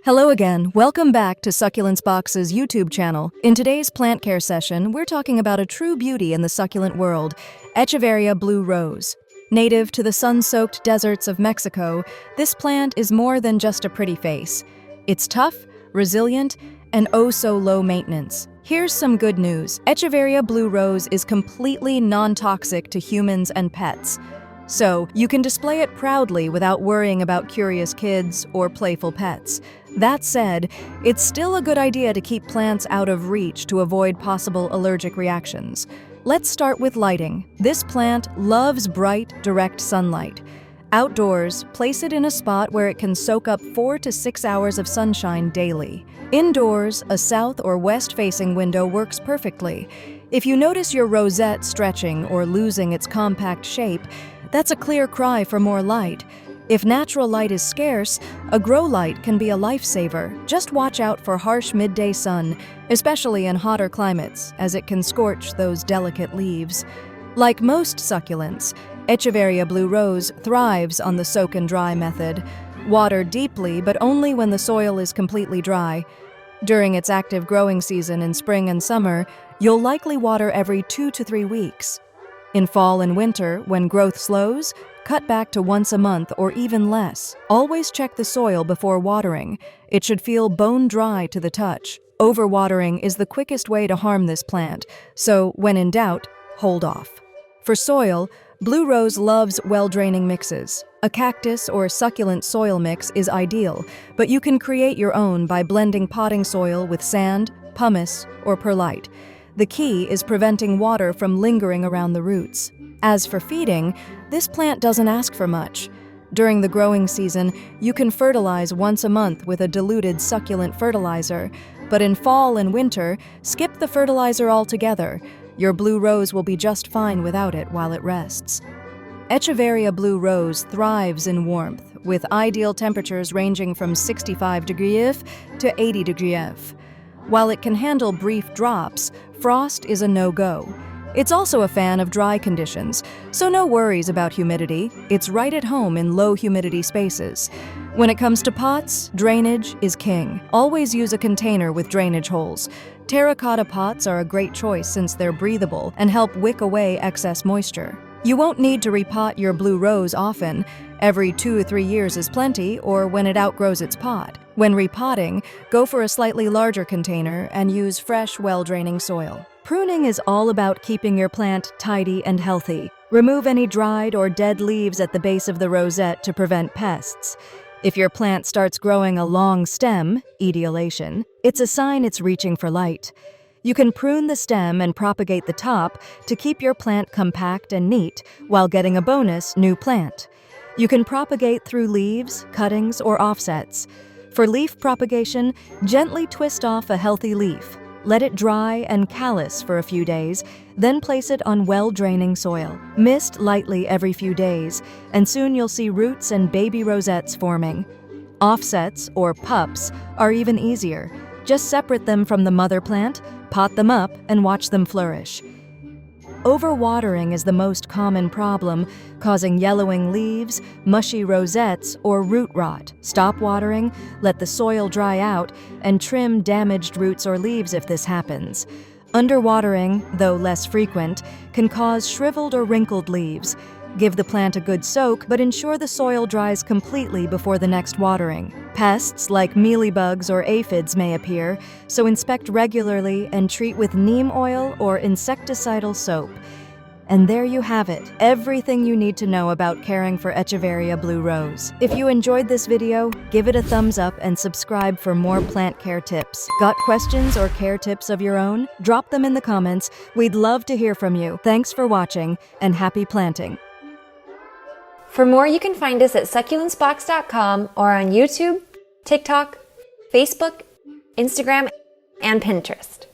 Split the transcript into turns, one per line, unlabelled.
Hello again, welcome back to Succulents Box's YouTube channel. In today's plant care session, we're talking about a true beauty in the succulent world, Echeveria Blue Rose. Native to the sun-soaked deserts of Mexico, this plant is more than just a pretty face. It's tough, resilient, and oh so low maintenance. Here's some good news. Echeveria Blue Rose is completely non-toxic to humans and pets. So, you can display it proudly without worrying about curious kids or playful pets. That said, it's still a good idea to keep plants out of reach to avoid possible allergic reactions. Let's start with lighting. This plant loves bright, direct sunlight. Outdoors, place it in a spot where it can soak up 4 to 6 hours of sunshine daily. Indoors, a south or west-facing window works perfectly. If you notice your rosette stretching or losing its compact shape, that's a clear cry for more light. If natural light is scarce, a grow light can be a lifesaver. Just watch out for harsh midday sun, especially in hotter climates, as it can scorch those delicate leaves. Like most succulents, Echeveria Blue Rose thrives on the soak and dry method. Water deeply, but only when the soil is completely dry. During its active growing season in spring and summer, you'll likely water every 2 to 3 weeks. In fall and winter, when growth slows, cut back to once a month or even less. Always check the soil before watering. It should feel bone dry to the touch. Overwatering is the quickest way to harm this plant, so when in doubt, hold off. For soil, Blue Rose loves well-draining mixes. A cactus or succulent soil mix is ideal, but you can create your own by blending potting soil with sand, pumice, or perlite. The key is preventing water from lingering around the roots. As for feeding, this plant doesn't ask for much. During the growing season, you can fertilize once a month with a diluted succulent fertilizer, but in fall and winter, skip the fertilizer altogether. Your Blue Rose will be just fine without it while it rests. Echeveria Blue Rose thrives in warmth, with ideal temperatures ranging from 65 degrees to 80 degrees. While it can handle brief drops, frost is a no-go. It's also a fan of dry conditions, so no worries about humidity. It's right at home in low humidity spaces. When it comes to pots, drainage is king. Always use a container with drainage holes. Terracotta pots are a great choice since they're breathable and help wick away excess moisture. You won't need to repot your Blue Rose often. Every 2 or 3 years is plenty, or when it outgrows its pot. When repotting, go for a slightly larger container and use fresh, well-draining soil. Pruning is all about keeping your plant tidy and healthy. Remove any dried or dead leaves at the base of the rosette to prevent pests. If your plant starts growing a long stem, etiolation, it's a sign it's reaching for light. You can prune the stem and propagate the top to keep your plant compact and neat while getting a bonus new plant. You can propagate through leaves, cuttings, or offsets. For leaf propagation, gently twist off a healthy leaf. Let it dry and callus for a few days, then place it on well-draining soil. Mist lightly every few days, and soon you'll see roots and baby rosettes forming. Offsets, or pups, are even easier. Just separate them from the mother plant, pot them up, and watch them flourish. Overwatering is the most common problem, causing yellowing leaves, mushy rosettes, or root rot. Stop watering, let the soil dry out, and trim damaged roots or leaves if this happens. Underwatering, though less frequent, can cause shriveled or wrinkled leaves. Give the plant a good soak, but ensure the soil dries completely before the next watering. Pests like mealybugs or aphids may appear, so inspect regularly and treat with neem oil or insecticidal soap. And there you have it, everything you need to know about caring for Echeveria Blue Rose. If you enjoyed this video, give it a thumbs up and subscribe for more plant care tips. Got questions or care tips of your own? Drop them in the comments. We'd love to hear from you. Thanks for watching, and happy planting.
For more, you can find us at succulentsbox.com or on YouTube, TikTok, Facebook, Instagram, and Pinterest.